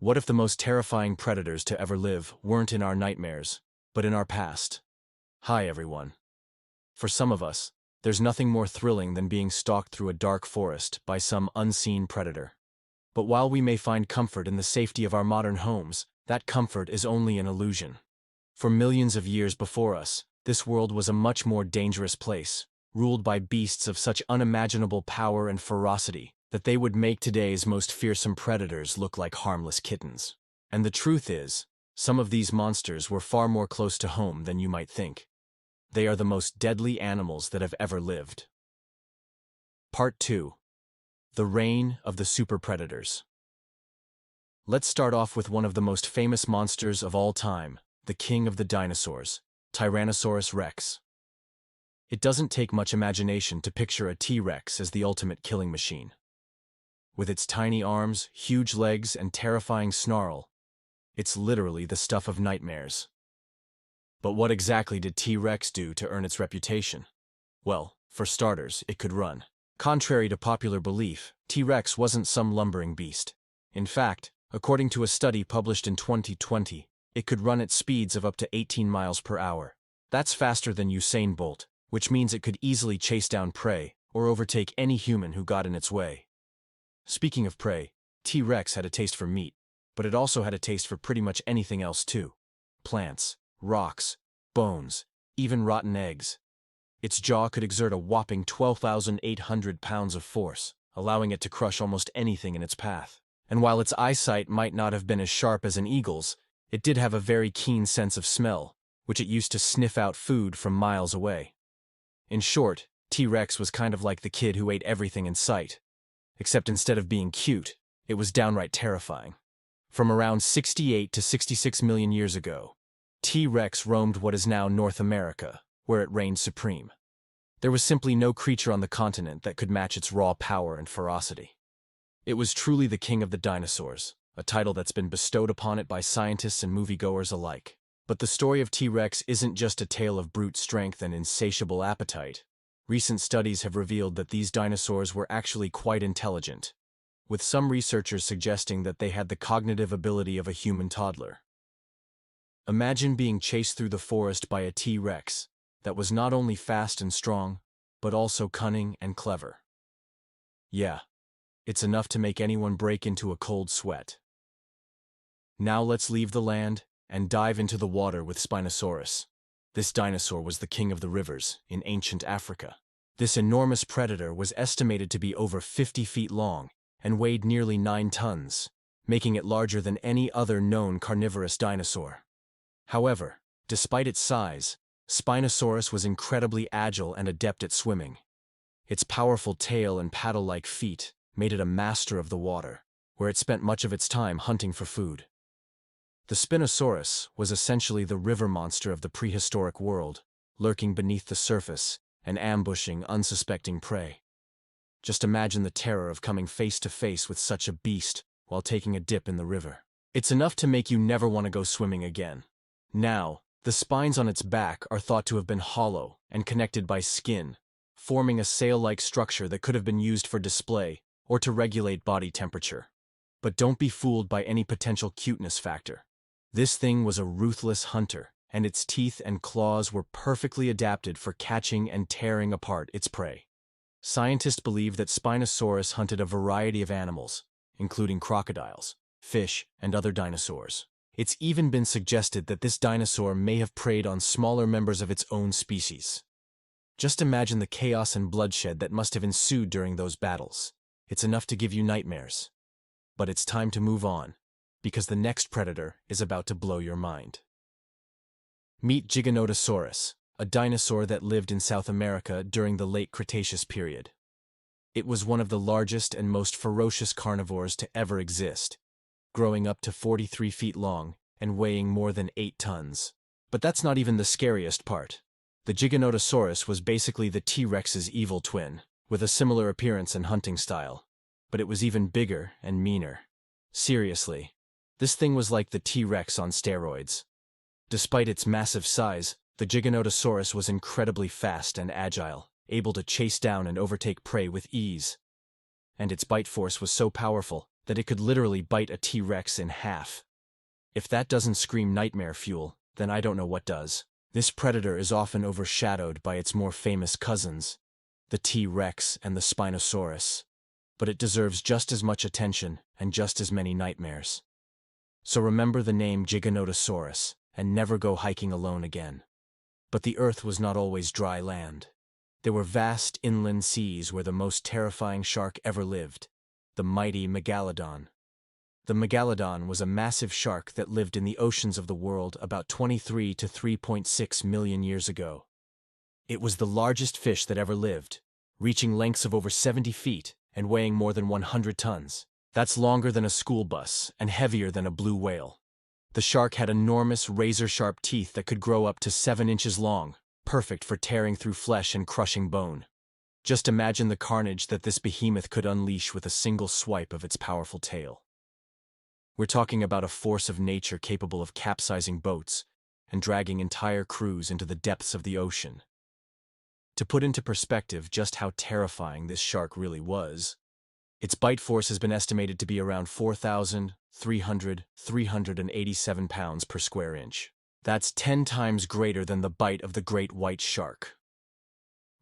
What if the most terrifying predators to ever live weren't in our nightmares, but in our past? Hi everyone. For some of us, there's nothing more thrilling than being stalked through a dark forest by some unseen predator. But while we may find comfort in the safety of our modern homes, that comfort is only an illusion. For millions of years before us, this world was a much more dangerous place, ruled by beasts of such unimaginable power and ferocity that they would make today's most fearsome predators look like harmless kittens. And the truth is, some of these monsters were far more close to home than you might think. They are the most deadly animals that have ever lived. Part 2. The Reign of the Super Predators. Let's start off with one of the most famous monsters of all time, the king of the dinosaurs, Tyrannosaurus Rex. It doesn't take much imagination to picture a T-Rex as the ultimate killing machine. With its tiny arms, huge legs, and terrifying snarl, it's literally the stuff of nightmares. But what exactly did T-Rex do to earn its reputation? Well, for starters, it could run. Contrary to popular belief, T-Rex wasn't some lumbering beast. In fact, according to a study published in 2020, it could run at speeds of up to 18 miles per hour. That's faster than Usain Bolt, which means it could easily chase down prey or overtake any human who got in its way. Speaking of prey, T-Rex had a taste for meat, but it also had a taste for pretty much anything else too. Plants, rocks, bones, even rotten eggs. Its jaw could exert a whopping 12,800 pounds of force, allowing it to crush almost anything in its path. And while its eyesight might not have been as sharp as an eagle's, it did have a very keen sense of smell, which it used to sniff out food from miles away. In short, T-Rex was kind of like the kid who ate everything in sight. Except instead of being cute, it was downright terrifying. From around 68 to 66 million years ago, T-Rex roamed what is now North America, where it reigned supreme. There was simply no creature on the continent that could match its raw power and ferocity. It was truly the king of the dinosaurs, a title that's been bestowed upon it by scientists and moviegoers alike. But the story of T-Rex isn't just a tale of brute strength and insatiable appetite. Recent studies have revealed that these dinosaurs were actually quite intelligent, with some researchers suggesting that they had the cognitive ability of a human toddler. Imagine being chased through the forest by a T-Rex that was not only fast and strong, but also cunning and clever. Yeah, it's enough to make anyone break into a cold sweat. Now let's leave the land and dive into the water with Spinosaurus. This dinosaur was the king of the rivers in ancient Africa. This enormous predator was estimated to be over 50 feet long and weighed nearly 9 tons, making it larger than any other known carnivorous dinosaur. However, despite its size, Spinosaurus was incredibly agile and adept at swimming. Its powerful tail and paddle-like feet made it a master of the water, where it spent much of its time hunting for food. The Spinosaurus was essentially the river monster of the prehistoric world, lurking beneath the surface and ambushing unsuspecting prey. Just imagine the terror of coming face to face with such a beast while taking a dip in the river. It's enough to make you never want to go swimming again. Now, the spines on its back are thought to have been hollow and connected by skin, forming a sail-like structure that could have been used for display or to regulate body temperature. But don't be fooled by any potential cuteness factor. This thing was a ruthless hunter, and its teeth and claws were perfectly adapted for catching and tearing apart its prey. Scientists believe that Spinosaurus hunted a variety of animals, including crocodiles, fish, and other dinosaurs. It's even been suggested that this dinosaur may have preyed on smaller members of its own species. Just imagine the chaos and bloodshed that must have ensued during those battles. It's enough to give you nightmares. But it's time to move on, because the next predator is about to blow your mind. Meet Giganotosaurus, a dinosaur that lived in South America during the late Cretaceous period. It was one of the largest and most ferocious carnivores to ever exist, growing up to 43 feet long and weighing more than 8 tons. But that's not even the scariest part. The Giganotosaurus was basically the T-Rex's evil twin, with a similar appearance and hunting style. But it was even bigger and meaner. Seriously, this thing was like the T-Rex on steroids. Despite its massive size, the Giganotosaurus was incredibly fast and agile, able to chase down and overtake prey with ease. And its bite force was so powerful that it could literally bite a T-Rex in half. If that doesn't scream nightmare fuel, then I don't know what does. This predator is often overshadowed by its more famous cousins, the T-Rex and the Spinosaurus, but it deserves just as much attention and just as many nightmares. So remember the name Giganotosaurus, and never go hiking alone again. But the Earth was not always dry land. There were vast inland seas where the most terrifying shark ever lived, the mighty Megalodon. The Megalodon was a massive shark that lived in the oceans of the world about 23 to 3.6 million years ago. It was the largest fish that ever lived, reaching lengths of over 70 feet and weighing more than 100 tons. That's longer than a school bus and heavier than a blue whale. The shark had enormous razor-sharp teeth that could grow up to 7 inches long, perfect for tearing through flesh and crushing bone. Just imagine the carnage that this behemoth could unleash with a single swipe of its powerful tail. We're talking about a force of nature capable of capsizing boats and dragging entire crews into the depths of the ocean. To put into perspective just how terrifying this shark really was, its bite force has been estimated to be around 387 pounds per square inch. That's 10 times greater than the bite of the great white shark.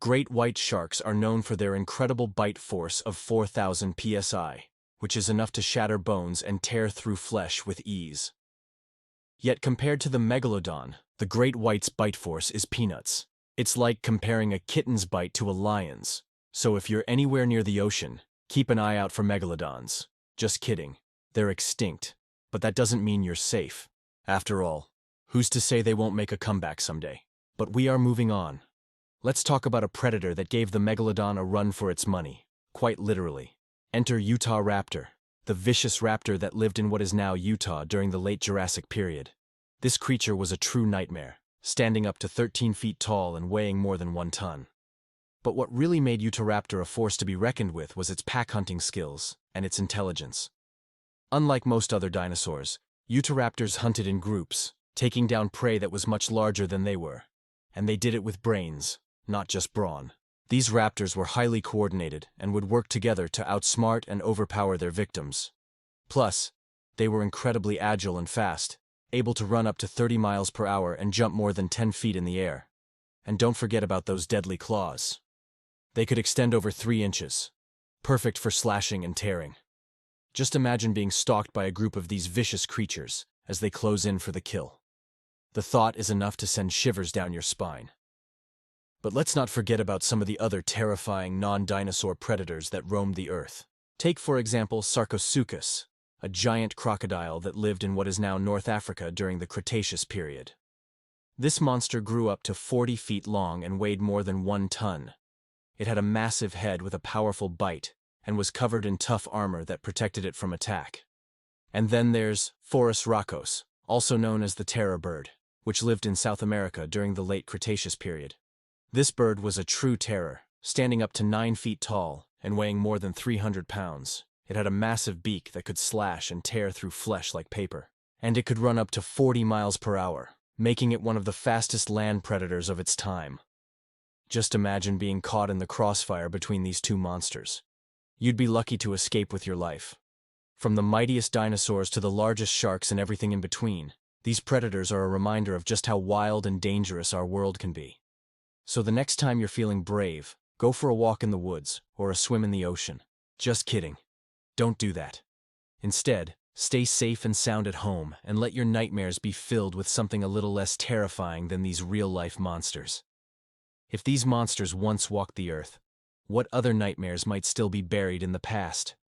Great white sharks are known for their incredible bite force of 4,000 psi, which is enough to shatter bones and tear through flesh with ease. Yet compared to the Megalodon, the great white's bite force is peanuts. It's like comparing a kitten's bite to a lion's. So if you're anywhere near the ocean, keep an eye out for megalodons. Just kidding. They're extinct. But that doesn't mean you're safe. After all, who's to say they won't make a comeback someday? But we are moving on. Let's talk about a predator that gave the Megalodon a run for its money. Quite literally. Enter Utahraptor, the vicious raptor that lived in what is now Utah during the late Jurassic period. This creature was a true nightmare, standing up to 13 feet tall and weighing more than 1 ton. But what really made Utahraptor a force to be reckoned with was its pack-hunting skills and its intelligence. Unlike most other dinosaurs, Utahraptors hunted in groups, taking down prey that was much larger than they were. And they did it with brains, not just brawn. These raptors were highly coordinated and would work together to outsmart and overpower their victims. Plus, they were incredibly agile and fast, able to run up to 30 miles per hour and jump more than 10 feet in the air. And don't forget about those deadly claws. They could extend over 3 inches, perfect for slashing and tearing. Just imagine being stalked by a group of these vicious creatures as they close in for the kill. The thought is enough to send shivers down your spine. But let's not forget about some of the other terrifying non-dinosaur predators that roamed the earth. Take, for example, Sarcosuchus, a giant crocodile that lived in what is now North Africa during the Cretaceous period. This monster grew up to 40 feet long and weighed more than 1 ton. It had a massive head with a powerful bite and was covered in tough armor that protected it from attack. And then there's Utahraptor, also known as the terror bird, which lived in South America during the late Cretaceous period. This bird was a true terror, standing up to 9 feet tall and weighing more than 300 pounds. It had a massive beak that could slash and tear through flesh like paper. And it could run up to 40 miles per hour, making it one of the fastest land predators of its time. Just imagine being caught in the crossfire between these two monsters. You'd be lucky to escape with your life. From the mightiest dinosaurs to the largest sharks and everything in between, these predators are a reminder of just how wild and dangerous our world can be. So the next time you're feeling brave, go for a walk in the woods or a swim in the ocean. Just kidding. Don't do that. Instead, stay safe and sound at home and let your nightmares be filled with something a little less terrifying than these real-life monsters. If these monsters once walked the earth, what other nightmares might still be buried in the past?